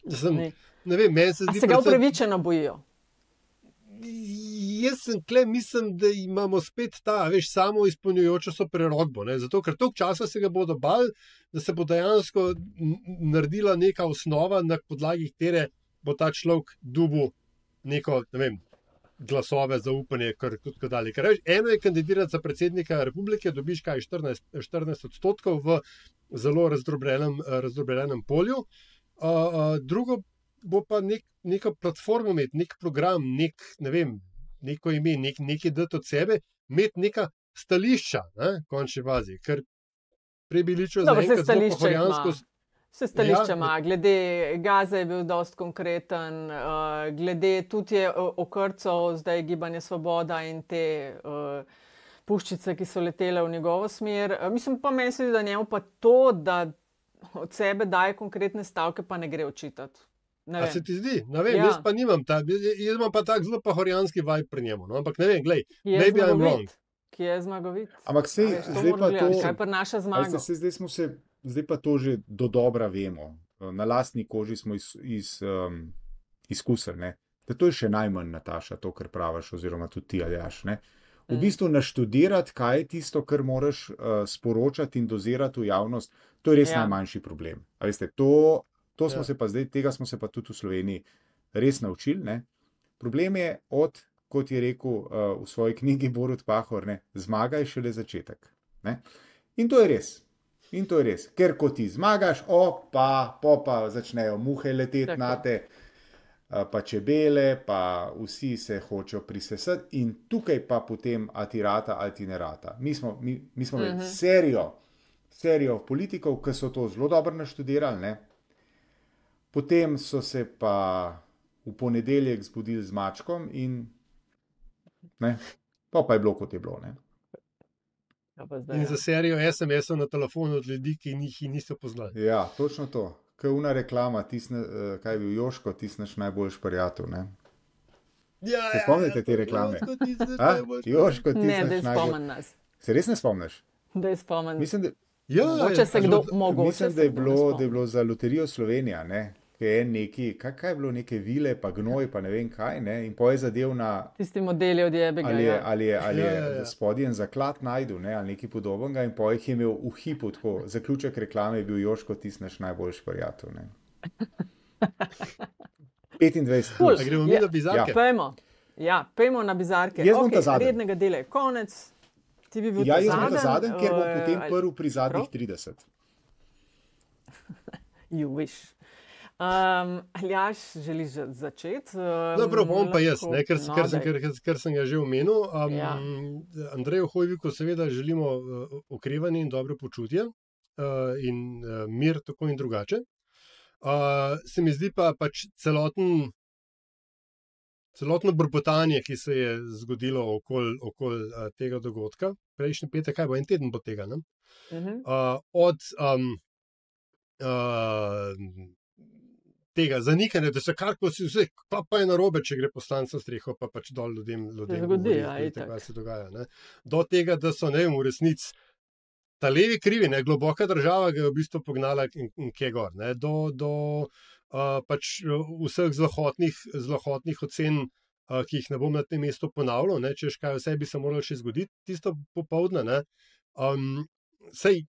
Ne vem, meni se zdi... A se ga upravičeno bojijo? Jaz mislim, da imamo spet ta, samo izpolnjujočo so prerokbo. Zato, ker toliko časa se ga bodo bali, da se bo dejansko naredila neka osnova, na podlagi katere bo ta človek dobil neko, ne vem, glasove, zaupanje, kot dalje. Ker eno je kandidirati za predsednika republike, dobiš kaj 14% v zelo razdrobljenem polju. Drugo bo pa neko platformo imeti, nek program, neko ime, nekaj dati od sebe, imeti neka stališča, končni fazi, ker Prebiličev zaenkrat zelo pohorjansko... Se stališča ima, glede Gaze je bil dosti konkreten, glede tudi je okrcal zdaj Gibanje Svoboda in te puščice, ki so letele v njegovo smer. Mislim pa meni se zdi, da njemu pa to, da od sebe daje konkretne stavke, pa ne gre očitati. A se ti zdi? Ne vem, jaz pa nimam jaz imam pa tak zelo pahorjanski vibe pri njemu, ampak ne vem, glej, maybe I'm wrong. Ki je zmagovit. Ampak zdaj pa to... Kaj pa naša zmaga? Zdaj pa to že dodobra vemo. Na lastni koži smo izkusili, da to je še najmanj, Nataša, to, kar praviš, oziroma tudi ti, Aljaž. V bistvu naštudirati, kaj je tisto, kar moraš sporočati in dozirati v javnost, to je res najmanjši problem. A veste, tega smo se pa tudi v Sloveniji res naučili. Problem je kot je rekel v svoji knjigi Borut Pahor, zmaga je šele začetek. In to je res. Ker ko ti zmagaš, pa začnejo muhe leteti nate, pa čebele, pa vsi se hočejo prisesati in tukaj pa potem atirata, altinerata. Mi smo imeli serijo politikov, ki so to zelo dobro naštudirali, potem so se pa v ponedeljek zbudili z mačkom in pa je bilo, kot je bilo. In za serijo SMS-ov na telefonu od ljudi, ki jih niso poznali. Ja, točno to. Kaj una reklama, kaj je bil Joško, tisneš najboljš prijatelj, Se spomnite te reklame? Joško, tisneš najboljš. Se res ne spomniš? Da je spomnim. Mislim, mogoče se kdo mogoče. Mislim, da je bilo za Loterijo Slovenija, ki je neki, kaj je bilo, neke vile, pa gnoj, pa ne vem kaj, in po je zadev na... Tisti modeli od jebega, Ali je spodjen zaklad najdu, ali nekaj podobnega, in po jih je imel v hipu tako. Zaključek reklame je bil Joško, tisneš najboljš prijatelj, 25. Cool. Gremo mi na bizarke? Pejmo na bizarke. Jaz bom ta zadnji. Rednega dela je konec. Ti bi bil jaz bom ta zadnji, ker bom potem prvi pri zadnjih 30. You wish. Aljaž, želiš začeti? Dobro, bom pa jaz, ker sem ga že omenil. Andreju Hojviku seveda želimo okrevanje in dobro počutje in mir tako in drugače. Se mi zdi pa pač celotno brbotanje, ki se je zgodilo okoli tega dogodka, prejšnji petek, kaj bo en teden po tega, ne? Od tega zanikanja, da se karkoli vse, pa je narobe, če gre poslanec na streho, pa pač dol ljudem kaj se dogaja. Ne? Do tega, da so, ne vem, v resnici ta levi krivi, ne, globoka država ga je v bistvu pognala in kje gor, ne, do pač vseh zlohotnih ocen, ki jih ne bom na tem mestu ponavljal, ne, češ kaj vse bi se moralo še zgoditi tisto popoldne, ne. Sej,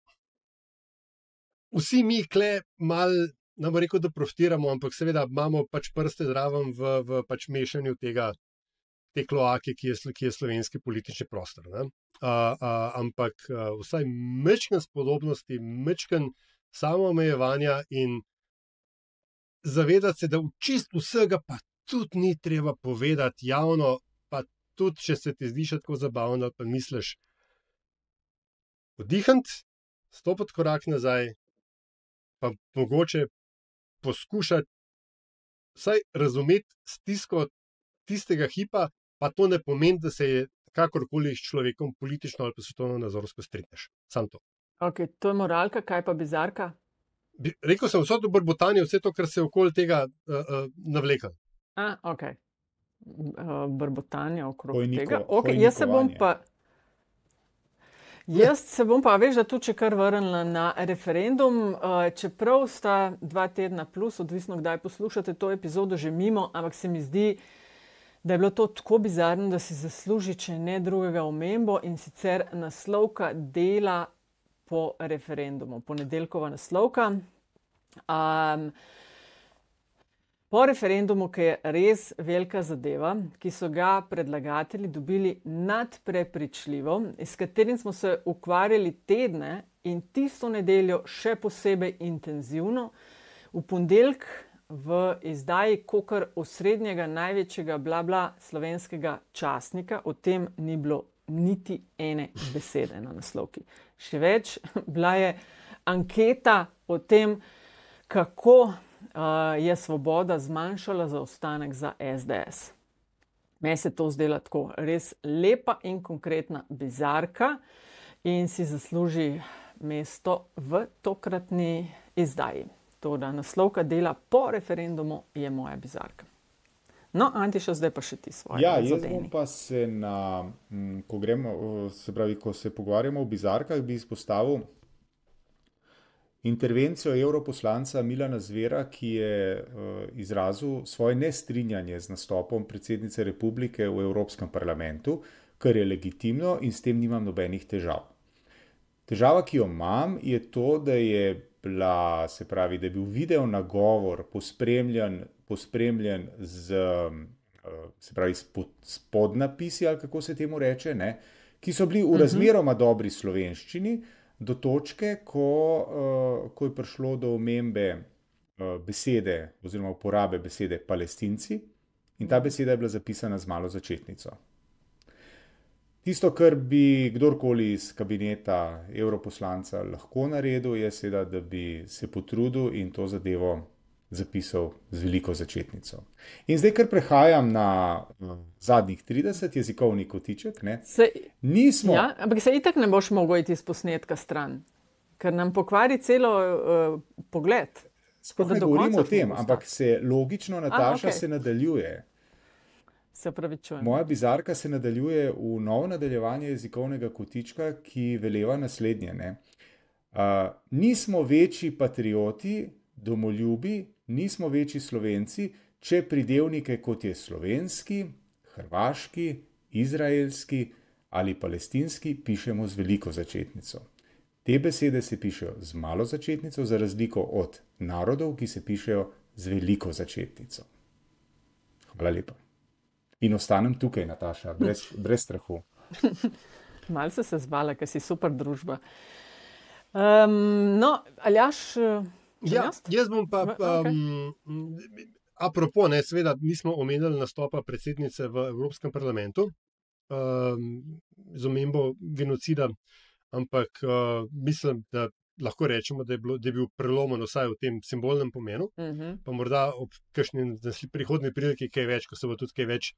vsi mi kle mal, ne bom rekel, da profitiramo, ampak seveda imamo pač prste zraven v pač mešanju te kloake, ki je slovenski politični prostor, ne. Ampak vsaj mečken spodobnosti, mečken samoomejevanja in zavedati se, da v čist vsega pa tudi ni treba povedati javno, pa tudi, če se ti zdi še tako zabavno, pa misliš vdihniti, stopiti korak nazaj, pa mogoče poskušati vsaj razumeti stisko tistega hipa, pa to ne pomeni, da se je kakorkoli s človekom politično ali pa svetovno nazorsko strinjaš. Sam to. Ok, to je moralka, kaj pa bizarka? Rekel sem vso to brbotanje, vse to, kar se je okoli tega navlekel. Ok. Brbotanje okrog tega. Ok, jaz se bom pa, veš, da tu če kar vrnila na referendum, čeprav sta 2 tedna plus, odvisno kdaj poslušate to epizodo, že mimo, ampak se mi zdi, da je bilo to tako bizarno, da si zasluži, če ne drugega, omembo, in sicer naslovka Dela po referendumu, ponedeljkova naslovka. Po referendumu, ki je res velika zadeva, ki so ga predlagatelji dobili nadprepričljivo, s katerim smo se ukvarjali tedne in tisto nedeljo še posebej intenzivno, v ponedeljek v izdaji kakor osrednjega največjega blabla slovenskega časnika, o tem ni bilo niti ene besede na naslovki. Še več, bila je anketa o tem, kako je Svoboda zmanjšala zaostanek za SDS. Meni se to zdela tako res lepa in konkretna bizarka in si zasluži mesto v tokratni izdaji. Toda naslovka Dela po referendumu je moja bizarka. No, Antiša, zdaj pa še ti svoje. Ja, jaz bom pa se ko se pogovarjamo o bizarkah, bi izpostavil intervencijo europoslanca Milana Zvera, ki je izrazil svoje nestrinjanje z nastopom predsednice republike v Evropskem parlamentu, kar je legitimno in s tem nimam nobenih težav. Težava, ki jo imam, je to, da je bil video nagovor pospremljen s podnapisi, ali kako se temu reče, ne, ki so bili v razmeroma dobri slovenščini, do točke, ko je prišlo do omembe besede oziroma uporabe besede Palestinci, in ta beseda je bila zapisana z malo začetnico. Tisto, kar bi kdorkoli iz kabineta europoslanca lahko naredil, je seveda, da bi se potrudil in to zadevo zapisal z veliko začetnico. In zdaj, ker prehajam na zadnjih 30 jezikovni kotiček, ne, nismo... Ja, ampak se itak ne boš mogel iti iz posnetka stran, ker nam pokvari celo pogled. Sploh ne govorimo o tem, ampak se logično, Nataša, se nadaljuje. Se pravičujem. Moja bizarka se nadaljuje v novo nadaljevanje jezikovnega kotička, ki veleva naslednje. Ne? Nismo večji patrioti, domoljubi, nismo večji Slovenci, če pridevnike, kot je slovenski, hrvaški, izraelski ali palestinski, pišemo z veliko začetnico. Te besede se pišejo z malo začetnico, za razliko od narodov, ki se pišejo z veliko začetnico. Hvala lepa. In ostanem tukaj, Nataša, brez strahu. Malce se zbala, ker si super družba. No, Aljaž, jaz bom pa, apropo, ne, seveda nismo omenili nastopa predsednice v Evropskem parlamentu z omembo genocida, ampak mislim, da lahko rečemo, da je bil prelomen vsaj v tem simbolnem pomenu, pa morda ob kakšni prihodnji priliki kaj več, ko se bo tudi kaj več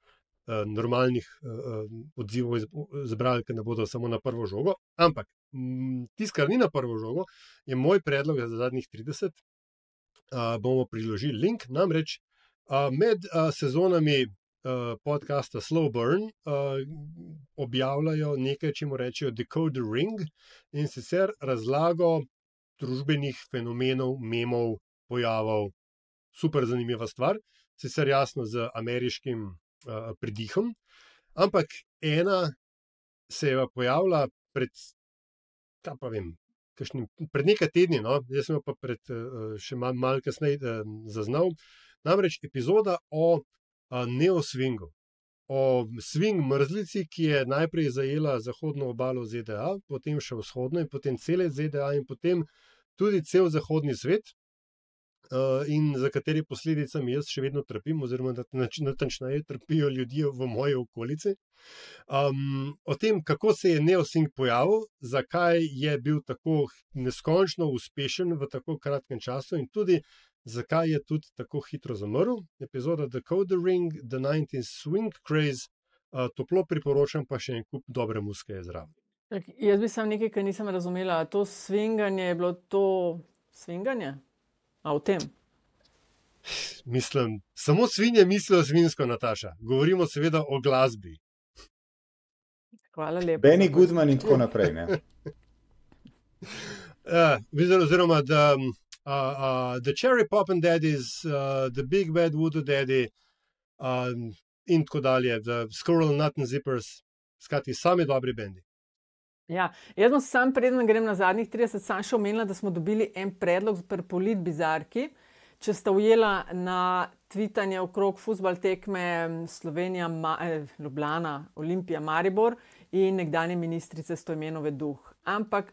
normalnih odzivov zbrali, ker ne bodo samo na prvo žogo. Ampak tisto, kar ni na prvo žogo, je moj predlog za zadnjih 30. Bomo priložili link, namreč med sezonami podcasta Slow Burn objavljajo nekaj, čemu rečejo Decode the Ring, in sicer razlago družbenih fenomenov, memov, pojavov. Super zanimiva stvar, sicer jasno z ameriškim pridihom, ampak ena se je pojavila pred nekaj tedni, no? Jaz sem jo pa še malo kasneje zaznal, namreč epizoda o neoswingu, o swing mrzlici, ki je najprej zajela zahodno obalo ZDA, potem še vzhodno in potem cele ZDA in potem tudi cel zahodni svet, in za kateri posledicami jaz še vedno trpim, oziroma natančneje trpijo ljudje v moji okolici. O tem, kako se je neoswing pojavil, zakaj je bil tako neskončno uspešen v tako kratkem času in tudi zakaj je tudi tako hitro zamrl. Epizoda Decode the Ring, The 19th Swing Craze, toplo priporočam, pa še en kup dobre muzike je zraven. Jaz bi sam nekaj, kar nisem razumela. To swinganje je bilo to swinganje? A v tem? Mislim, samo svinje mislijo svinsko, Nataša. Govorimo seveda o glasbi. Hvala lepa. Benny Goodman in tako naprej, ne? Oziroma, The Cherry Poppin' Daddies, The Big Bad Voodoo Daddy, in tako dalje, The Squirrel Nut and Zippers, skratka, sami dobri bendi. Ja, jaz bom sam, preden grem na zadnjih 30, sam še omenila, da smo dobili en predlog pri politbizarki. Če ste ujela na tvitanje okrog fuzbal tekme Slovenija, Ljubljana, Olimpija, Maribor in nekdanje ministrice Stojmenove Duh. Ampak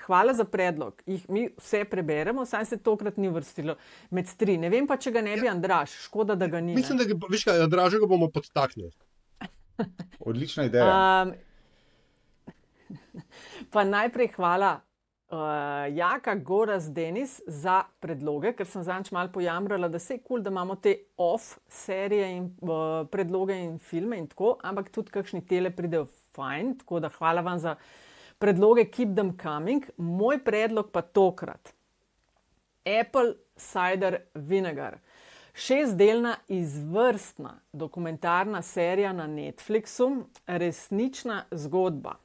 hvala za predlog. Mi vse preberemo, saj se tokrat ni uvrstilo med 3. Ne vem pa, če ga ne bi Andraž, škoda, da ga ni. Mislim, da veš kaj, Andraža ga bomo podtaknili. Odlična ideja. Pa najprej hvala Jaka Goraz Denis za predloge, ker sem zadnjič malo pojamrala, da se je cool, da imamo te off serije in predloge in filme in tako, ampak tudi kakšni tele pridejo fajn, tako da hvala vam za predloge, keep them coming. Moj predlog pa tokrat. Apple Cider Vinegar. 6-delna izvrstna dokumentarna serija na Netflixu, resnična zgodba.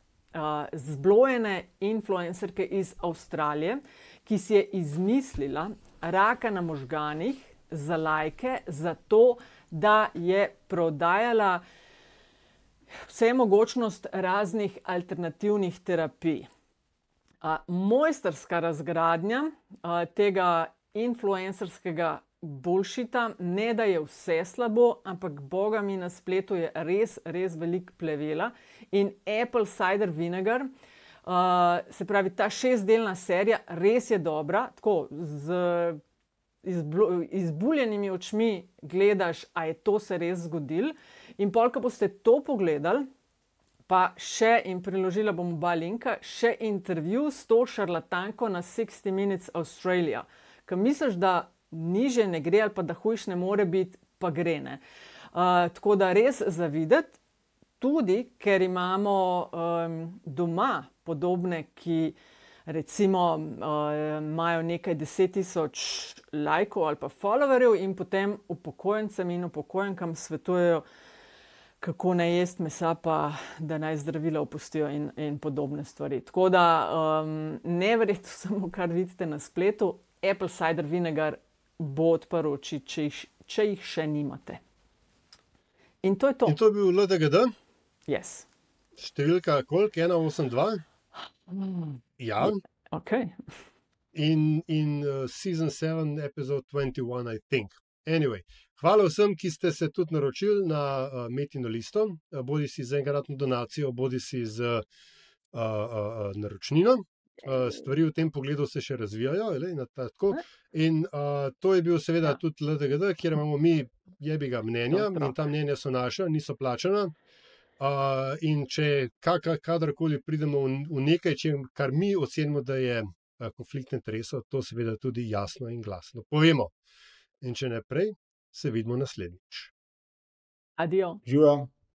Zblojene influencerke iz Avstralije, ki si je izmislila raka na možganih za lajke, zato da je prodajala vse mogočnost raznih alternativnih terapij. Mojstrska razgradnja tega influencerskega bullshita, ne da je vse slabo, ampak boga mi na spletu je res veliko plevela. In Apple Cider Vinegar, se pravi ta 6-delna serija, res je dobra, tako z izbuljenimi očmi gledaš, a je to se res zgodilo. In pol, ko boste to pogledali, pa še, in priložila bom oba linka, še intervju s to šarlatanko na 60 Minutes Australia. Ker misliš, da niže ne gre ali pa da hujš ne more biti, pa gre, ne. Tako da res za videti, tudi ker imamo doma podobne, ki recimo imajo nekaj 10,000 lajkov ali pa followerjev in potem upokojencem in upokojenkam svetujejo, kako ne jesti mesa, pa da naj zdravila opustijo in podobne stvari. Tako da ne verjeti samo, kar vidite na spletu, Apple Cider Vinegar bo odprl oči, če jih še nimate. In to je to. In to je bil LDGD? Yes. Številka koliko? 182? Ja. Ok. In season 7, episode 21, I think. Anyway, hvala vsem, ki ste se tudi naročili na Metino listo, bodi si z enkratno donacijo, bodi si z naročnino. Stvari v tem pogledu se še razvijajo. In to je bil seveda tudi LDGD, kjer imamo mi jebiga mnenja, in ta mnenja so naša, niso plačana. In če kadarkoli pridemo v nekaj, kar mi ocenimo, da je konflikt interesov, to seveda tudi jasno in glasno povemo. In če ne prej, se vidimo naslednjič. Adijo. Živijo.